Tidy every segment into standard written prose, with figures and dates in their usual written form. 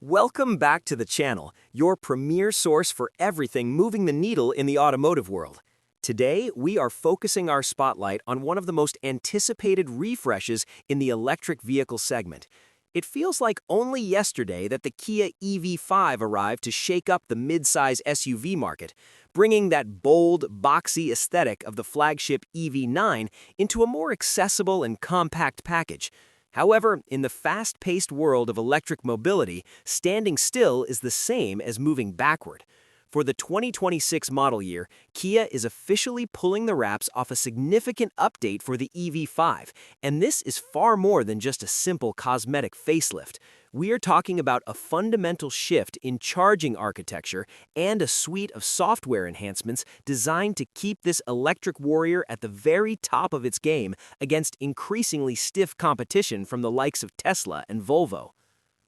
Welcome back to the channel, your premier source for everything moving the needle in the automotive world. Today, we are focusing our spotlight on one of the most anticipated refreshes in the electric vehicle segment. It feels like only yesterday that the Kia EV5 arrived to shake up the mid-size SUV market, bringing that bold, boxy aesthetic of the flagship EV9 into a more accessible and compact package. However, in the fast-paced world of electric mobility, standing still is the same as moving backward. For the 2026 model year, Kia is officially pulling the wraps off a significant update for the EV5, and this is far more than just a simple cosmetic facelift. We are talking about a fundamental shift in charging architecture and a suite of software enhancements designed to keep this electric warrior at the very top of its game against increasingly stiff competition from the likes of Tesla and Volvo.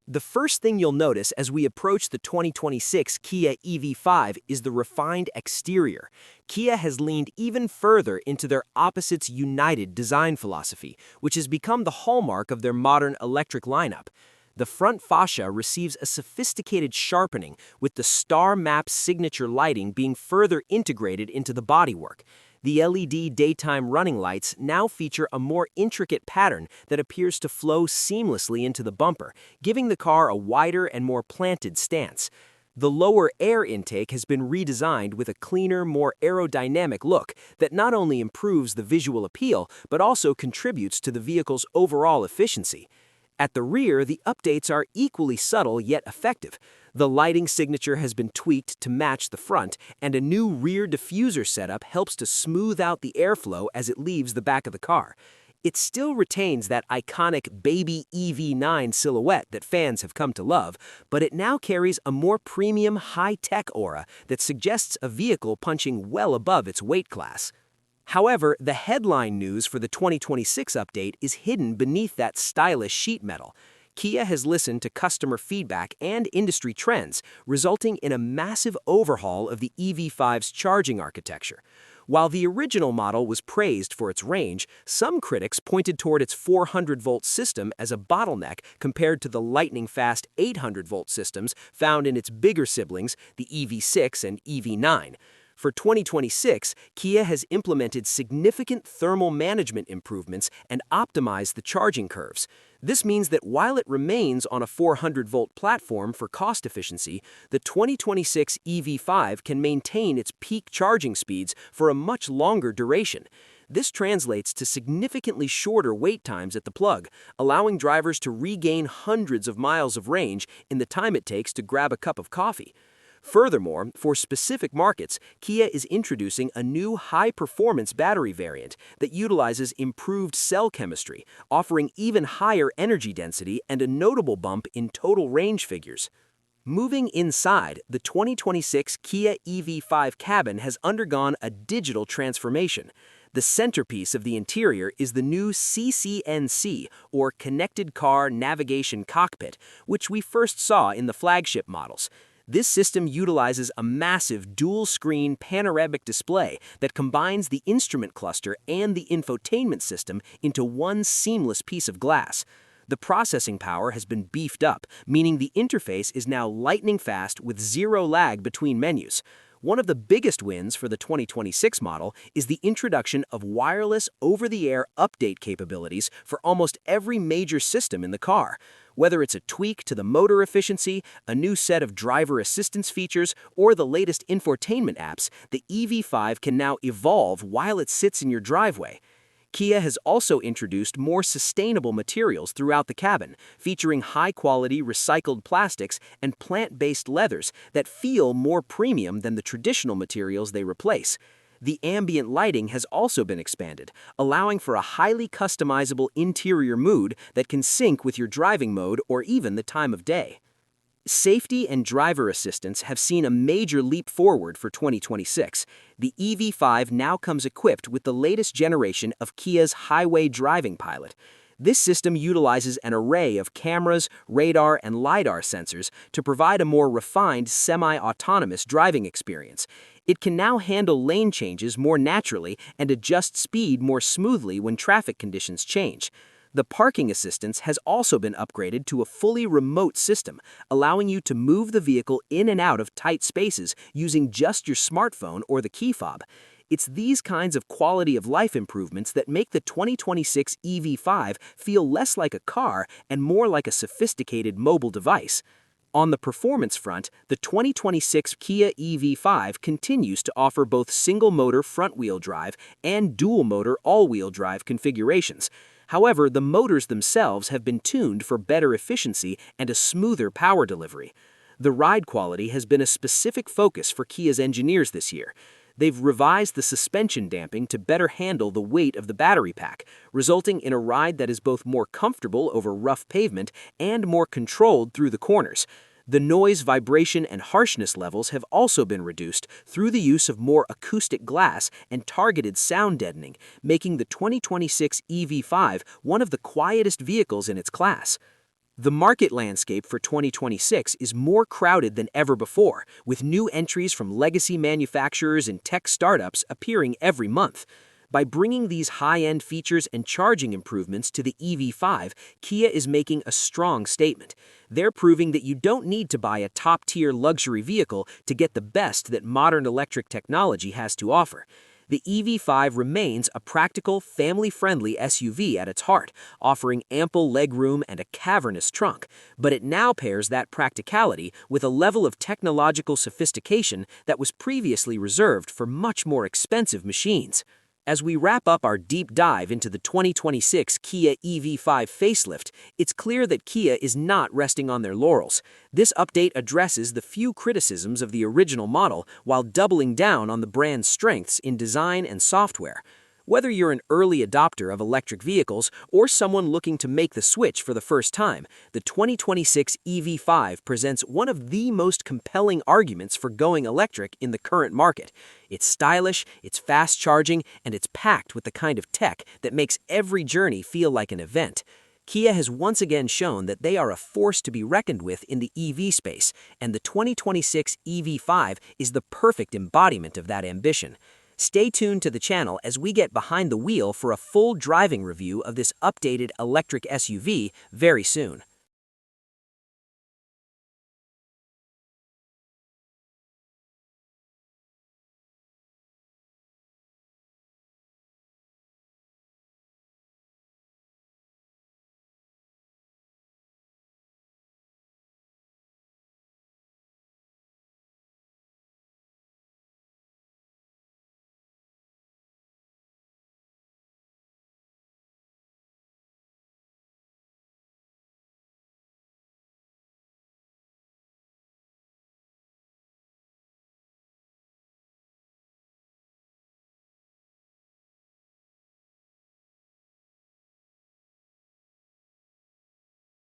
The first thing you'll notice as we approach the 2026 Kia EV5 is the refined exterior. Kia has leaned even further into their opposites united design philosophy, which has become the hallmark of their modern electric lineup. The front fascia receives a sophisticated sharpening, with the star map signature lighting being further integrated into the bodywork. The LED daytime running lights now feature a more intricate pattern that appears to flow seamlessly into the bumper, giving the car a wider and more planted stance. The lower air intake has been redesigned with a cleaner, more aerodynamic look that not only improves the visual appeal but also contributes to the vehicle's overall efficiency. At the rear, the updates are equally subtle yet effective. The lighting signature has been tweaked to match the front, and a new rear diffuser setup helps to smooth out the airflow as it leaves the back of the car. It still retains that iconic baby EV9 silhouette that fans have come to love, but it now carries a more premium, high-tech aura that suggests a vehicle punching well above its weight class. However, the headline news for the 2026 update is hidden beneath that stylish sheet metal. Kia has listened to customer feedback and industry trends, resulting in a massive overhaul of the EV5's charging architecture. While the original model was praised for its range, some critics pointed toward its 400-volt system as a bottleneck compared to the lightning-fast 800-volt systems found in its bigger siblings, the EV6 and EV9. For 2026, Kia has implemented significant thermal management improvements and optimized the charging curves. This means that while it remains on a 400-volt platform for cost efficiency, the 2026 EV5 can maintain its peak charging speeds for a much longer duration. This translates to significantly shorter wait times at the plug, allowing drivers to regain hundreds of miles of range in the time it takes to grab a cup of coffee. Furthermore, for specific markets, Kia is introducing a new high-performance battery variant that utilizes improved cell chemistry, offering even higher energy density and a notable bump in total range figures. Moving inside, the 2026 Kia EV5 cabin has undergone a digital transformation. The centerpiece of the interior is the new CCNC, or Connected Car Navigation Cockpit, which we first saw in the flagship models. This system utilizes a massive dual-screen panoramic display that combines the instrument cluster and the infotainment system into one seamless piece of glass. The processing power has been beefed up, meaning the interface is now lightning fast with zero lag between menus. One of the biggest wins for the 2026 model is the introduction of wireless over-the-air update capabilities for almost every major system in the car. Whether it's a tweak to the motor efficiency, a new set of driver assistance features, or the latest infotainment apps, the EV5 can now evolve while it sits in your driveway. Kia has also introduced more sustainable materials throughout the cabin, featuring high-quality recycled plastics and plant-based leathers that feel more premium than the traditional materials they replace. The ambient lighting has also been expanded, allowing for a highly customizable interior mood that can sync with your driving mode or even the time of day. Safety and driver assistance have seen a major leap forward for 2026. The EV5 now comes equipped with the latest generation of Kia's Highway Driving Pilot. This system utilizes an array of cameras, radar, and LiDAR sensors to provide a more refined semi-autonomous driving experience. It can now handle lane changes more naturally and adjust speed more smoothly when traffic conditions change. The parking assistance has also been upgraded to a fully remote system, allowing you to move the vehicle in and out of tight spaces using just your smartphone or the key fob. It's these kinds of quality of life improvements that make the 2026 EV5 feel less like a car and more like a sophisticated mobile device. On the performance front, the 2026 Kia EV5 continues to offer both single-motor front-wheel drive and dual-motor all-wheel drive configurations. However, the motors themselves have been tuned for better efficiency and a smoother power delivery. The ride quality has been a specific focus for Kia's engineers this year. They've revised the suspension damping to better handle the weight of the battery pack, resulting in a ride that is both more comfortable over rough pavement and more controlled through the corners. The noise, vibration, and harshness levels have also been reduced through the use of more acoustic glass and targeted sound deadening, making the 2026 EV5 one of the quietest vehicles in its class. The market landscape for 2026 is more crowded than ever before, with new entries from legacy manufacturers and tech startups appearing every month. By bringing these high-end features and charging improvements to the EV5, Kia is making a strong statement. They're proving that you don't need to buy a top-tier luxury vehicle to get the best that modern electric technology has to offer. The EV5 remains a practical, family-friendly SUV at its heart, offering ample legroom and a cavernous trunk, but it now pairs that practicality with a level of technological sophistication that was previously reserved for much more expensive machines. As we wrap up our deep dive into the 2026 Kia EV5 Facelift, it's clear that Kia is not resting on their laurels. This update addresses the few criticisms of the original model while doubling down on the brand's strengths in design and software. Whether you're an early adopter of electric vehicles or someone looking to make the switch for the first time, the 2026 EV5 presents one of the most compelling arguments for going electric in the current market. It's stylish, it's fast charging, and it's packed with the kind of tech that makes every journey feel like an event. Kia has once again shown that they are a force to be reckoned with in the EV space, and the 2026 EV5 is the perfect embodiment of that ambition. Stay tuned to the channel as we get behind the wheel for a full driving review of this updated electric SUV very soon.